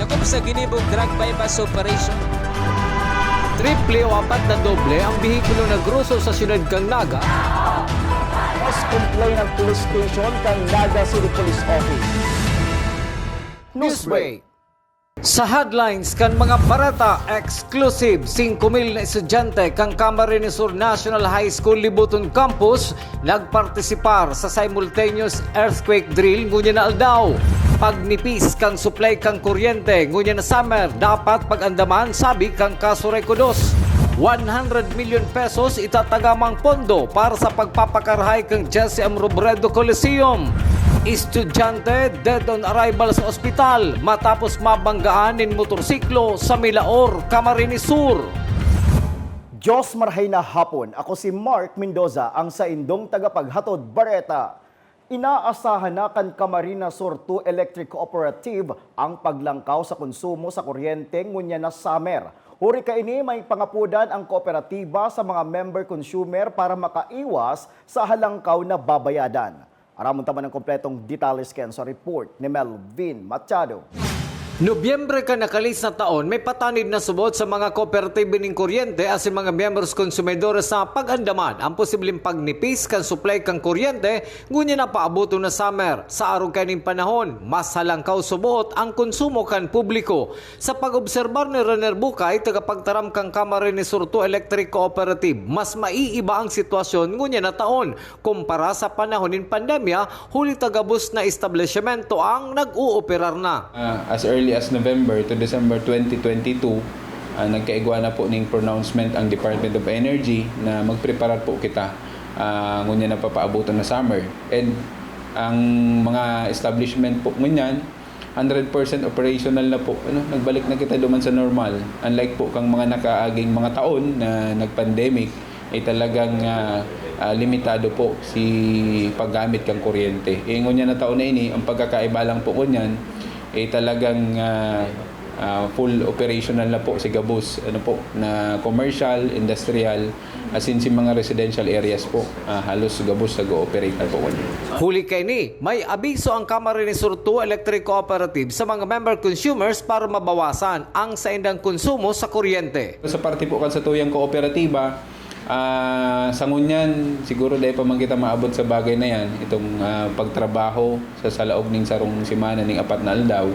Sakop sa ginibog drug bypass operation. Triple o apat na doble ang bihikulo na gruso sa siyudad kang Naga. Mas complain ng police station kang Naga City Police Office. Newsbreak. Sa headlines kan mga barata exclusive 5,000 na estudyante kang Camarines Sur National High School Libuton Campus nagpartisipar sa simultaneous earthquake drill ngunya na aldaw. Pagnipis kang supply kang kuryente ngunya na summer dapat pagandaman sabi kang Kasureko 2. 100 million pesos itatagamang pondo para sa pagpapakarhay kang Jesse M. Robredo Coliseum. Estudyante dead on arrival sa ospital matapos mabanggaan ng motorsiklo sa Milaor, Camarines Sur. Diyos marhay na hapon. Ako si Mark Mendoza, ang sa indong tagapaghatod Bareta. Inaasahan na kan Camarines Sur 2 Electric Cooperative ang paglangkaw sa konsumo sa kuryente ngunya na summer. Huri ka ini may pangapudan ang kooperatiba sa mga member consumer para makaiwas sa halangkaw na babayadan. Aramon taman ng kompletong detalles ken sa report ni Melvin Machado. Nobyembre ka nakalis na taon, may patanid na subot sa mga kooperatiba ng kuryente as mga members konsumidores sa pagandaman ang posibleng pagnipis kan supply kang kuryente ngunya na paabuto na summer. Sa araw kaning panahon, mas halangkaw subot ang konsumo kan publiko. Sa pag-obserbar ni Renner Bukay, tagapagtaram kang Camarines Sur 2 Electric Cooperative, mas maiiba ang sitwasyon ngunya na taon kumpara sa panahon ng pandemya, huli tagabus na establishmento ang nag-uuperar na. As early as November to December 2022, nagkaigwa na po ng pronouncement ang Department of Energy na magpreparar po kita ngunya na papaabutan na summer. And ang mga establishment po ngunyan, 100% operational na po. Nagbalik na kita duman sa normal. Unlike po kang mga nakaaging mga taon na nag-pandemic, ay talagang limitado po si paggamit kang kuryente. Ngunya na taon na ini, ang pagkakaiba lang po ngunyan, talagang full operational na po si Gabus na commercial, industrial, as in si mga residential areas po halos Gabus nag-ooperate na po. Huli kay ni, may abiso ang Camarines Sur 2 Electric Cooperative sa mga member consumers para mabawasan ang saindang konsumo sa kuryente. Sa parte po kan sa tuyang kooperatiba, sa ngunyan, siguro dahil pa man kita maabot sa bagay na yan, itong pagtrabaho sa salaog ng sarong simana ng 4 na aldaw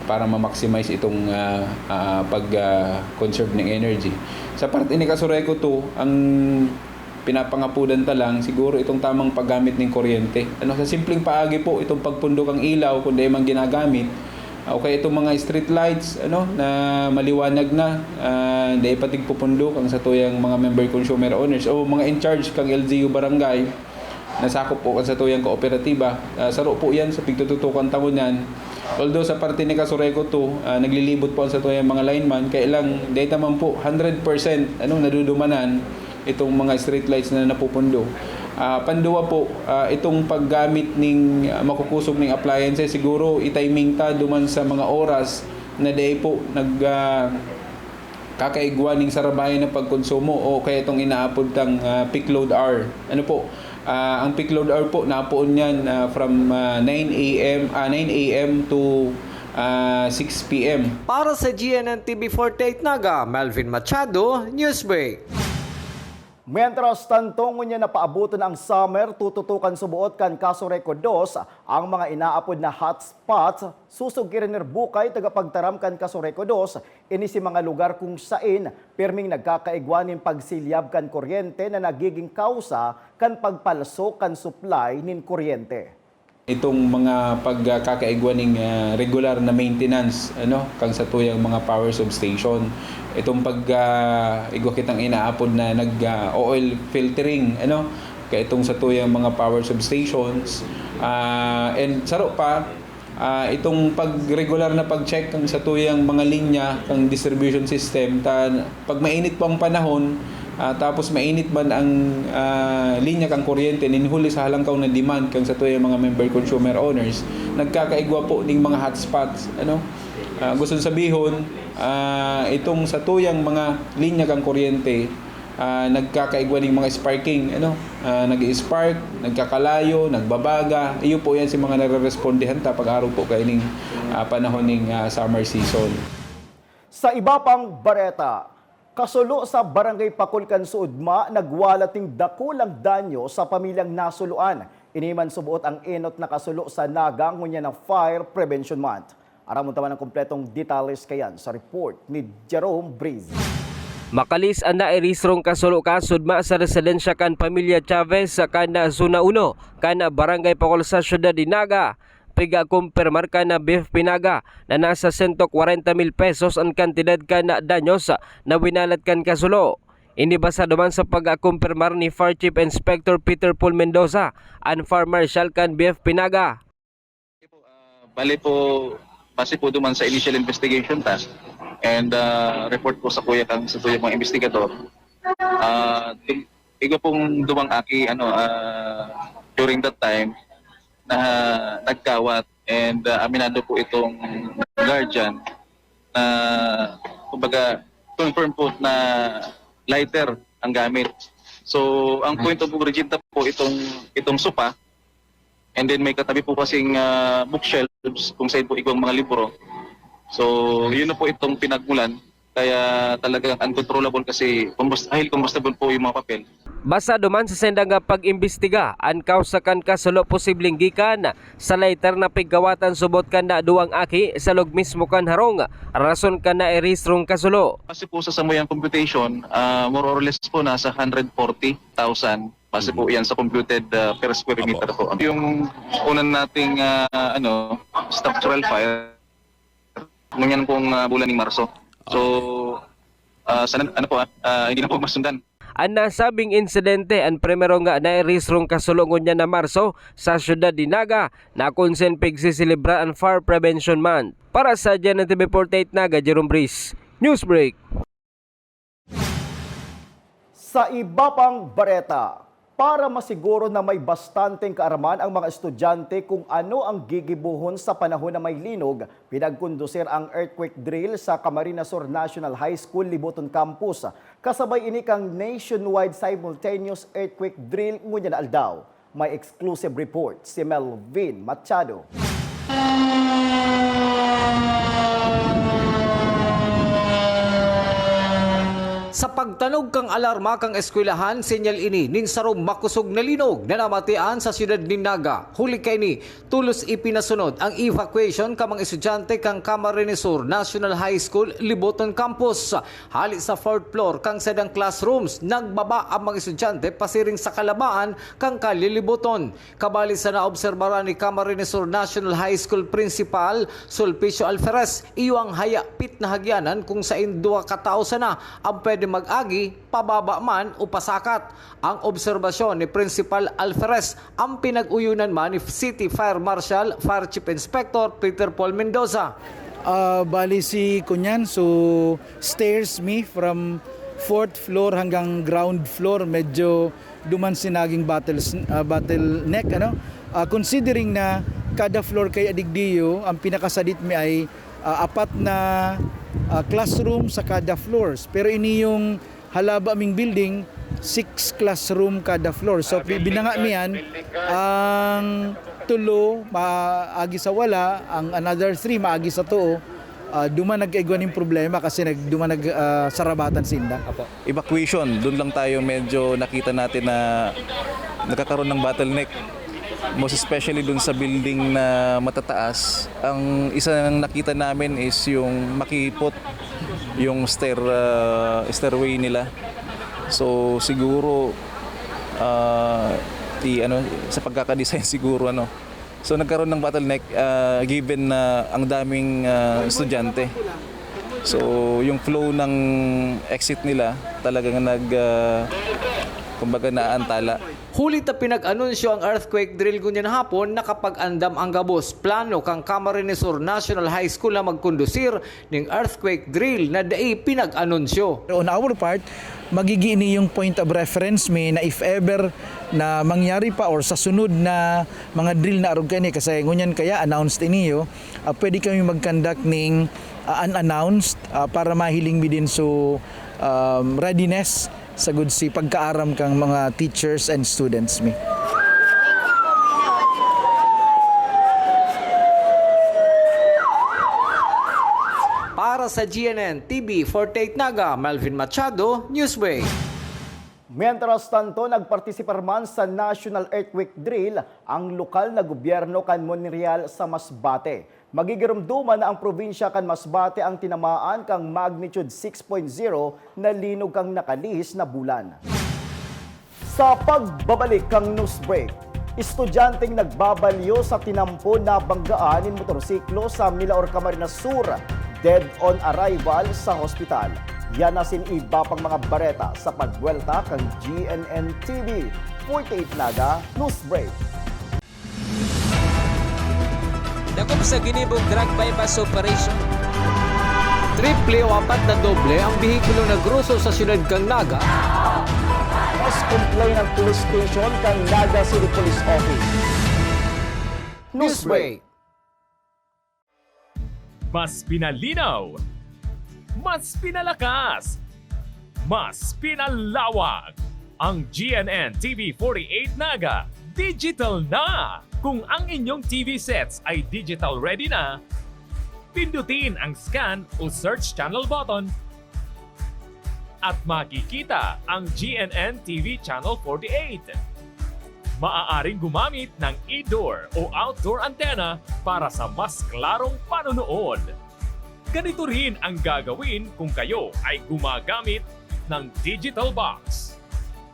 para ma-maximize itong pag-conserve ng energy. Sa part ini Kasureko to, ang pinapangapudan ta lang siguro itong tamang paggamit ng kuryente. Sa simpleng paagi po, itong pagpundok ang ilaw kung dahil man ginagamit, okay, itong mga street lights na maliwanag na dahil patig pupundok ang sa tuyang mga member consumer owners o mga in charge kang LGU barangay nasakop po kan sa tuyang kooperatiba, saro po yan sa pigtututukan taon yan. Although sa parte ni Kasureko to, naglilibot po sa tuyang mga lineman, kailang dahil naman po 100% nadudumanan itong mga street lights na napupundo. Panduwa po, itong paggamit ng makukusog ng appliances, siguro i-timing ta duman sa mga oras na day po kakaigwa ng sarabayan ng pagkonsumo o kaya itong inaapod tang peak load hour. Ang peak load hour po, napoon yan from 9 a.m. to 6 p.m. Para sa GNN TV 48 Naga, Melvin Machado, Newsbreak. Mientras tantong niya na paabutan ang summer, tututukan subuot kan Kasureko 2 ang mga inaapod na hotspots. Susog Renner Bukay, tagapagtaram kan Kasureko 2, ini si mga lugar kung sain pirming nagkakaigwanin pagsilyab kan kuryente na nagiging kausa kan pagpalso kan supply nin kuryente. Itong mga pagkakaigwa ng regular na maintenance kang sa tuyang mga power substation, itong igwa kitang inaapod na nag-oil filtering kaya itong sa tuyang mga power substations, and saro pa itong regular na pag-check kang sa tuyang mga linya kang distribution system pag mainit pang panahon, tapos mainit man ang linya kang kuryente ninhuli sa halangkaw na demand kang sa tuyang mga member consumer owners, nagkakaigwa po ng mga hotspots. Gusto sabihon, itong sa tuyang mga linya kang kuryente, nagkakaigwa ng mga sparking, nag-i-spark, nagkakalayo, nagbabaga. Iyo po yan si mga nare-respondihan pag araw po kay ning panahon ng summer season. Sa iba pang bareta, kasulo sa Barangay Pakulkan Suudma, nagwalating dakulang danyo sa pamilyang nasuluan. Iniman subuot ang enot na kasulo sa Naga ngunya ng Fire Prevention Month. Aramon taman ang kompletong detalles kayan sa report ni Jerome Breeze. Makalis ang nairisrong kasulo kasudma sa residensya kan pamilya Chavez sa kana Zona 1, kana Barangay Pakol sa Syudad de Naga. Piga kumpirmar kana beef pinaga na nasa 140,000 pesos ang kantidad kana danyos na winalat kan kasulo. Inibasa duman sa pag-kumpirmar ni Fire Chief Inspector Peter Paul Mendoza and Fire Marshal kan beef pinaga. Bali po, base po duman sa initial investigation task and report po sa sa tuyang mga investigador. Igo pong dumang aki during that time na nagkawat and aminado po itong guardian na kumbaga confirm po na lighter ang gamit. So ang point of origin po itong sopa, and then may katabi po kasing bookshelves kung saan po igwang mga libro. So, yun na po itong pinagmulan. Kaya talagang uncontrollable kasi highly combustible po yung mga papel. Basa duman sa sendang pag-imbestiga, ang kausa kan kasulo posibleng gikan sa lighter na piggawatan subot kan na duwang aki sa log mismo kan harong. Rason kan na eristrong kasulo. Kasi po sa samuyang computation, more or less po nasa 140,000. Base po yan sa computed per square meter po. Yung unan nating structural fire, ngunyan pong bulan ng Marso. So, hindi na po masundan. Ang nasabing insidente ang primero nga nairisrong kasulungon niya na Marso sa Syudad de Naga na konsen pagsisilibra ang Fire Prevention Month. Para sa GNTV 48 Naga, Jerome Breeze, Newsbreak. Sa iba pang bareta, para masiguro na may bastanteng kaaraman ang mga estudyante kung ano ang gigibuhon sa panahon na may linog, pinagkundusir ang earthquake drill sa Camarines Sur National High School, Libuton Campus. Kasabay ini kang nationwide simultaneous earthquake drill ngunya na aldaw. May exclusive report si Melvin Machado. Sa pagtanog kang alarma kang eskwelahan, senyal ini ning sarong makusog na linog na namatian sa siyudad ni Naga. Huli kay ni tulos ipinasunod ang evacuation ka mga estudyante kang Camarines Sur National High School, Libuton Campus. Hali sa 4th floor kang sedang classrooms, nagbaba ang mga estudyante pasiring sa kalabaan kang kalilibuton. Kabali sa naobserbaran ni Camarines Sur National High School Principal Sulpicio Alferez, iyo ang hayapit na hagyanan kung sa indua katao sana ang pwede mag-agi, pababa man o pasakat. Ang obserbasyon ni Principal Alferez ang pinag-uyunan man ni City Fire Marshal, Fire Chief Inspector Peter Paul Mendoza. Bali si Kunyan, so stairs from 4th floor hanggang ground floor, medyo duman sinaging bottleneck. Considering na kada floor kay Adigdio, ang pinakasadit mi ay apat na classroom sa kada floors. Pero ini yung halaba aming building, 6 classroom kada floor. So binanga mi yan, ang tulo maagi sa wala, ang another 3 maagi sa tuo. Duma nag-igwan yung problema kasi sarabatan sinda. Evacuation, doon lang tayo medyo nakita natin na nagkakaroon ng bottleneck. Most especially dun sa building na matataas. Ang isa nang nakita namin is yung makipot yung stairway nila. So siguro sa pagkakadesign siguro So nagkaroon ng bottleneck given na ang daming estudyante. So yung flow ng exit nila talagang kumbaga naantala. Hulit na pinag-anunsyo ang earthquake drill kunyan hapon na kapag andam ang gabos, plano kang Camarines Sur National High School na magkondusir ng earthquake drill na dai pinag-anunsyo. On our part, magiging yung point of reference may na if ever na mangyari pa or sa sunod na mga drill na arog kani kasi ngunyan kaya announced iniyo, pwede kami mag-conduct ng unannounced para mahiling mi din so readiness sa good si pagkaaram kang mga teachers and students mi. Para sa GNN TV 48 Naga, Melvin Machado, Newsway. Mientras tanto, nagpartisipar man sa National Earthquake Drill ang lokal na gobyerno kan Monreal sa Masbate. Magigirumduman na ang probinsya kan Masbate ang tinamaan kang magnitude 6.0 na linog kang nakalihis na bulan. Sa pagbabalik kang news break, estudyanteng nagbabalyo sa tinampo na banggaan ng motorsiklo sa Milaor, Camarines Sur, dead on arrival sa hospital. Yan na iba pang mga bareta sa pagwelta kang GNN TV 48 Naga News Break. Dakop sa ginibog drug bypass operation. Triple o apat na doble ang bihikulo na gruso sa siyudad kang Naga. Mas complain ng police station kang Naga City Police Office. News Break. Mas pinalinaw, mas pinalakas, mas pinalawak. Ang GNN TV 48 Naga, digital na! Kung ang inyong TV sets ay digital ready na, pindutin ang scan o search channel button at makikita ang GNN TV Channel 48. Maaaring gumamit ng indoor o outdoor antenna para sa mas klarong panonood. Ganito rin ang gagawin kung kayo ay gumagamit ng digital box.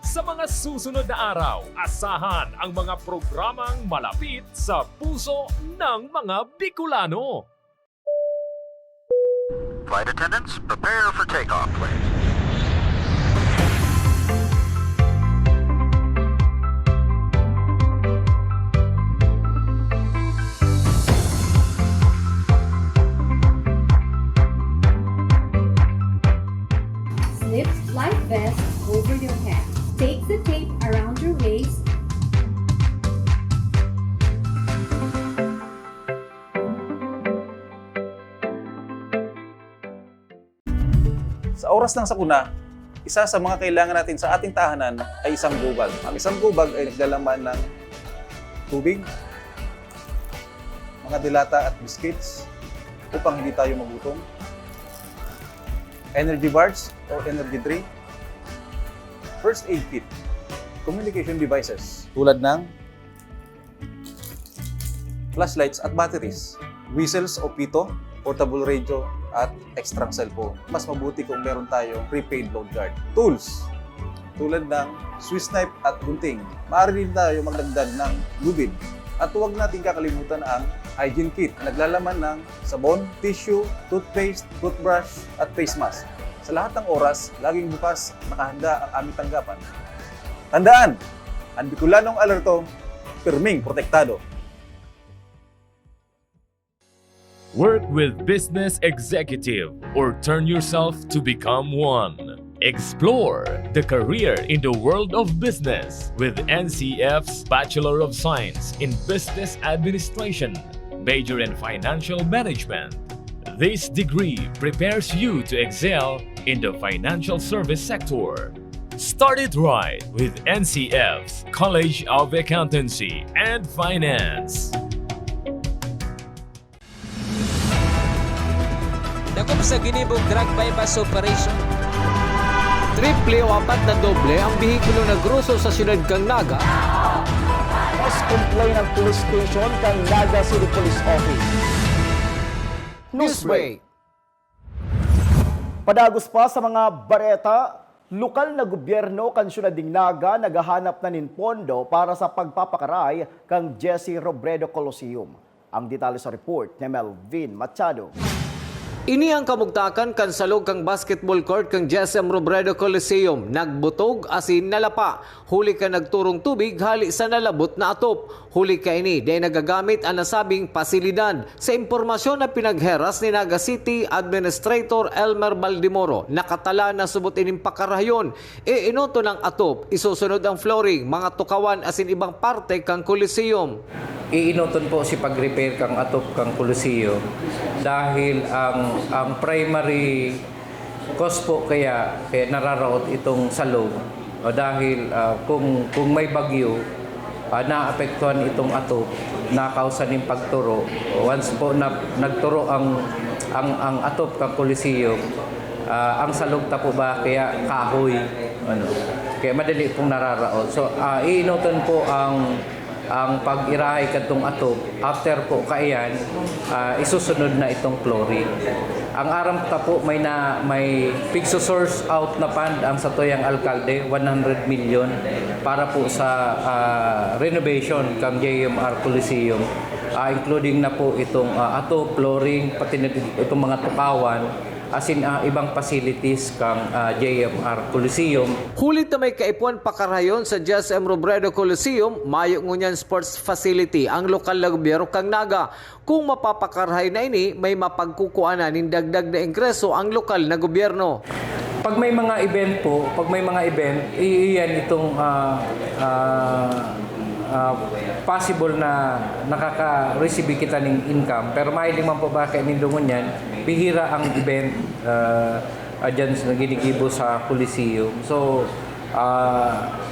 Sa mga susunod na araw, asahan ang mga programang malapit sa puso ng mga Bicolano. Flight attendants, prepare for takeoff, please. Slip life vest over your head. Take the tape around your waist. Sa oras ng sakuna, isa sa mga kailangan natin sa ating tahanan ay isang gubag. Ang isang gubag ay naglalaman ng tubig, mga dilata at biscuits upang hindi tayo magutom, energy bars o energy drink, first aid kit, communication devices tulad ng flashlights at batteries, whistles o pito, portable radio at extra cellphone. Mas mabuti kung meron tayong prepaid load guard. Tools tulad ng Swiss knife at gunting. Maaari din tayo magdagdag ng lubid. At huwag natin kakalimutan ang hygiene kit. Naglalaman ng sabon, tissue, toothpaste, toothbrush at face mask. Sa lahat ng oras, laging bukas nakahanda ang aming tanggapan. Tandaan, ang Bicolanong alerto, pirming protektado. Work with Business Executive or turn yourself to become one. Explore the career in the world of business with NCF's Bachelor of Science in Business Administration, major in Financial Management. This degree prepares you to excel in the financial service sector. Start it right with NCF's College of Accountancy and Finance. Dakop sa ginibog drug bypass operation. Triple o apat na doble ang bihikulo na gruso sa siyudad kang Naga. Mas complain ng police station kang Naga City Police Office. News Break. Padagos pa sa mga bareta, lokal na gobyerno kan siyudad ding Naga naghahanap na nin pondo para sa pagpapakaray kang Jesse Robredo Coliseum. Ang detalye sa report ni Melvin Machado. Ini ang kamugtakan kan salog kang basketball court kang JSM Robredo Coliseum. Nagbutog asin nalapa. Huli ka nagturong tubig hali sa nalabot na atop. Huli ka ini dahil nagagamit ang nasabing pasilidad. Sa impormasyon na pinagheras ni Naga City Administrator Elmer Baldimoro, nakatala na subot ining pakarayon. Inoto ng atop, isusunod ang flooring, mga tukawan asin ibang parte kang Coliseum. Iinoton po si pag-repair kang atop kang Coliseum dahil ang primary cause po kaya nararaot itong salog o dahil kung may bagyo, naapektuhan itong atop, nakausan yung pagturo. Once po nagturo ang atop ka Coliseum, ang salog po ba kaya kahoy, kaya madali pong nararaot. So iinoton po ang pag-irahay katong atop, after po kaiyan, isusunod na itong chlorine. Ang aram ta po may fixo-source out na fund ang Satoyang Alkalde, 100 million para po sa renovation kang JMR Coliseum, including na po itong atop, chlorine, pati na itong mga tukawan, as in ibang facilities kang JMR Coliseum. Hulit na may kaipuan pakarayon sa JSM Robredo Coliseum, mayo ngunyan sports facility ang lokal na gobyerno kang Naga. Kung mapapakarahay na ini, may mapagkukuanan ng dagdag na ingreso ang lokal na gobyerno. Pag may mga event po, iyan itong possible na nakaka-receive kita ng income. Pero mahiling man po ba kayo nindungon yan, bihira ang event dyan na ginigibo sa Coliseum. So,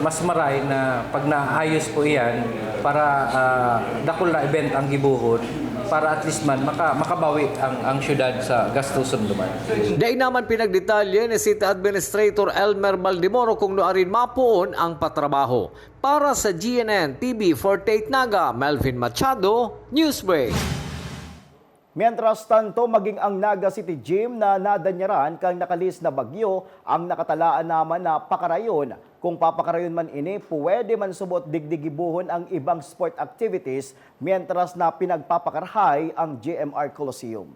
mas maray na pag naayos po iyan para dakol na event ang gibuhon, para at least man makabawi ang syudad sa gastuson duman. Dahil naman pinagdetalye ni City Administrator Elmer Maldimoro kung noarin mapuon ang patrabaho. Para sa GNN TV 48 Naga, Melvin Machado, Newsbreak. Mientras tanto, maging ang Naga City Gym na nadanyaran kang nakalis na bagyo ang nakatalaan naman na pakarayon. Kung papakarayon man ini, pwede man subot digdigibuhon ang ibang sport activities mientras na pinagpapakarahay ang JMR Coliseum.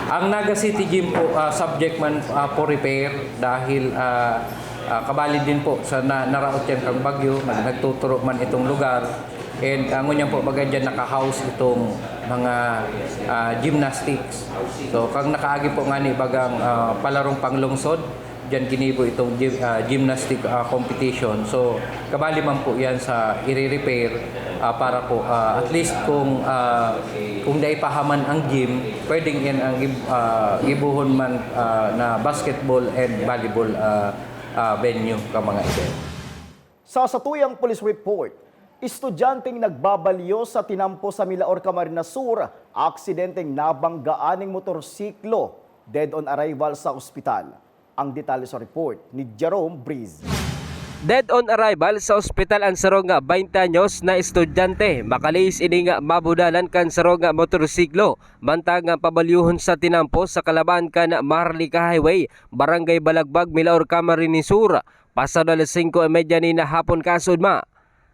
Ang Naga City Gym po subject man po repair dahil kabali din po sa naraot yan kang bagyo, nagtuturo man itong lugar. And ngunyan po baga dyan naka-house itong mga gymnastics. So kang nakaagi po nga ni bagang palarong panglungsod, dyan ginibo itong gymnastic competition. So kabali man po yan sa i-repair para po at least kung naipahaman ang gym, pwedeng yan ang gibuhon man na basketball and volleyball venue ka mga event. Sa Satuyang Police Report, estudyanteng nagbabaliyo sa tinampo sa Milaor, Camarines Sur, aksidenteng nabanggaan ng motorsiklo, dead on arrival sa ospital. Ang detalye sa report ni Jerome Breeze. Dead on arrival sa ospital ang sarong 20 anyos na estudyante. Makalis ini nga mabudalan kan sarong motorsiklo. Bantang nga pabalyuhon sa tinampo sa Kalaban kan Maharlika Highway, Barangay Balagbag, Milaor, Camarines Sur. Pasado alas 5:30 ni na hapon kasudma.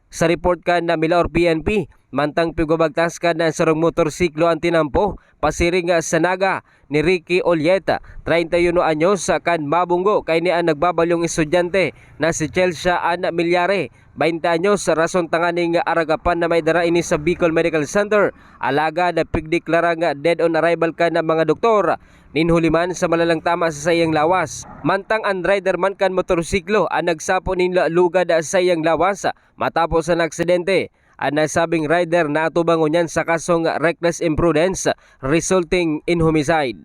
Sa report kan na Milaor PNP, mantang pigubagtas kan na sarong motorsiklo ang tinampo, pasiring sa Naga ni Ricky Olyeta, 31 anyos kan mabunggo kay ni ang nagbabalyong estudyante na si Chelsea Ana Milyare, 20 anyos sa rason tanganing aragapan na may dara ini sa Bicol Medical Center. Alaga na pigdeklara nga dead on arrival kan na mga doktor. Ninhuliman sa malalang tama sa sayang lawas. Mantang ang rider man kan motorsiklo ang nagsapo nila lugad sa sayang lawas matapos ang aksidente. Ang nasabing rider natubangon yan sa kasong reckless imprudence resulting in homicide.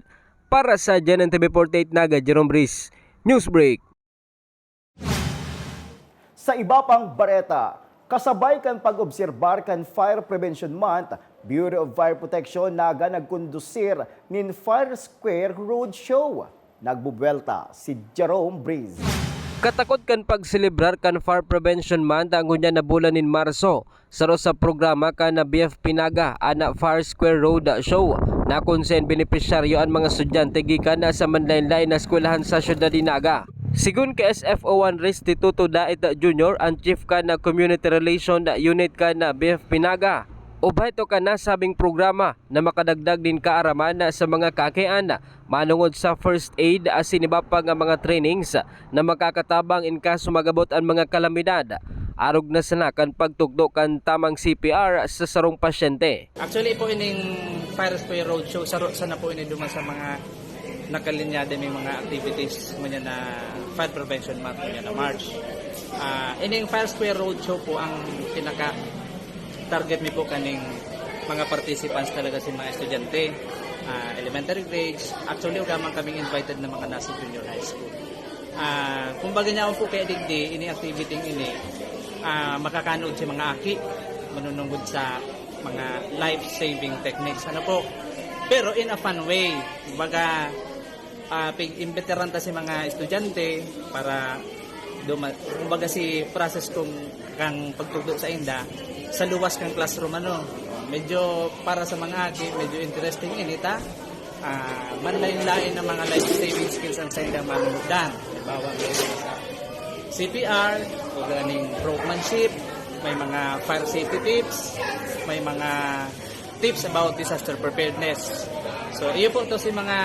Para sa GNN TV 48 Naga, Jerome Breeze, Newsbreak. Sa iba pang bareta, kasabay kan pag-obserbar kan Fire Prevention Month, Bureau of Fire Protection Naga nagkondusir nin Fire Square Roadshow. Nagbubuelta si Jerome Breeze. Katakot kan pagselebrar kan Fire Prevention Month ang unya na bulan nin Marso. Saro sa programa kan na BFP Naga ana Fire Square Road Show. Na konsen benepisyaryo ang mga estudyante gikan na sa manlain-lain na eskwelahan sa syudad ni Naga. Sigun kay SFO1 Restituto Dait Jr. ang Chief ka na Community Relation Unit ka na BFP Naga. Ubay ito ka na sabing programa na makadagdag din kaaraman sa mga kakean manungod sa first aid asin iba pa nga mga trainings na makakatabang in kaso magabot ang mga kalamidad. Arog na sana kan pagtugdo kan tamang CPR sa sarong pasyente. Actually po ining Fire Square Roadshow sana po ini duman sa mga nakalinyada may mga activities mo na Fire Prevention Month mo na March. Ining Fire Square Roadshow po ang pinaka target mi po kaning mga participants talaga si mga estudyante. elementary grades. Actually, gamang kaming invited na mga nasa junior high school. Kumbaga niya po kaya digdi, ini activity ini, makakanood si mga aki, manunungod sa mga life-saving techniques. Ano po? Pero in a fun way. Kumbaga, imbiteran ta si mga estudyante para kumbaga si process kung kang pagtudlo sa inda sa luwas kang classroom medyo para sa mga aki medyo interesting inita manlain-lain ng mga life saving skills ang sa inda manudan halimbawa sa CPR o ganing ropemanship, may mga fire safety tips, may mga tips about disaster preparedness. So, iyo po to si mga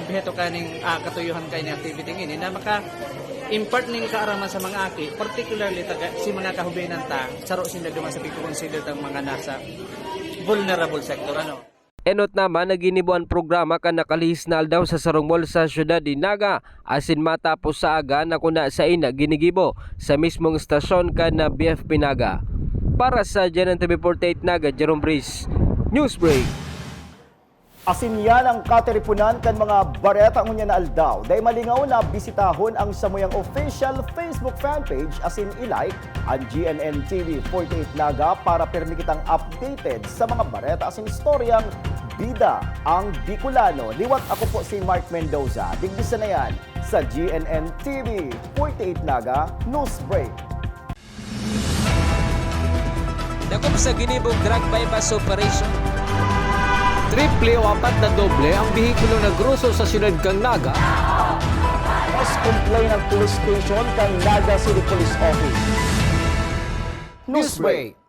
objeto kaning katuyuhan kay ni activity ini na maka-impart ning kaaraman sa mga aki, particularly si mga kahubinan ta, saro sila duman sa pagko-consider tang mga nasa vulnerable sector Enot naman na ginibuan programa kan nakalihis na aldaw sa Sarong Mall sa siyudad ni Naga asin matapos sa aga na kuna sa ina ginigibo sa mismong stasyon kan na BFP Naga. Para sa GNN TV 48 Naga, Jerome Breeze, Newsbreak. Asin yan ang kateripunan kan mga bareta ngunya na aldaw. Dahil malingaw na bisitahon ang samuyang official Facebook fanpage asin ilike ang GNN TV 48 Naga para pirmi kitang updated sa mga bareta asin istoryang bida ang Bicolano. Liwat ako po si Mark Mendoza. Digbisa na yan sa GNN TV 48 Naga Newsbreak. Dakop sa ginibong drug bypass operation. Triple o 4 na doble ang bihikulo na gruso sa siyudad kang Naga. Mas complain ng police station kang Naga City Police Office. Newsbreak.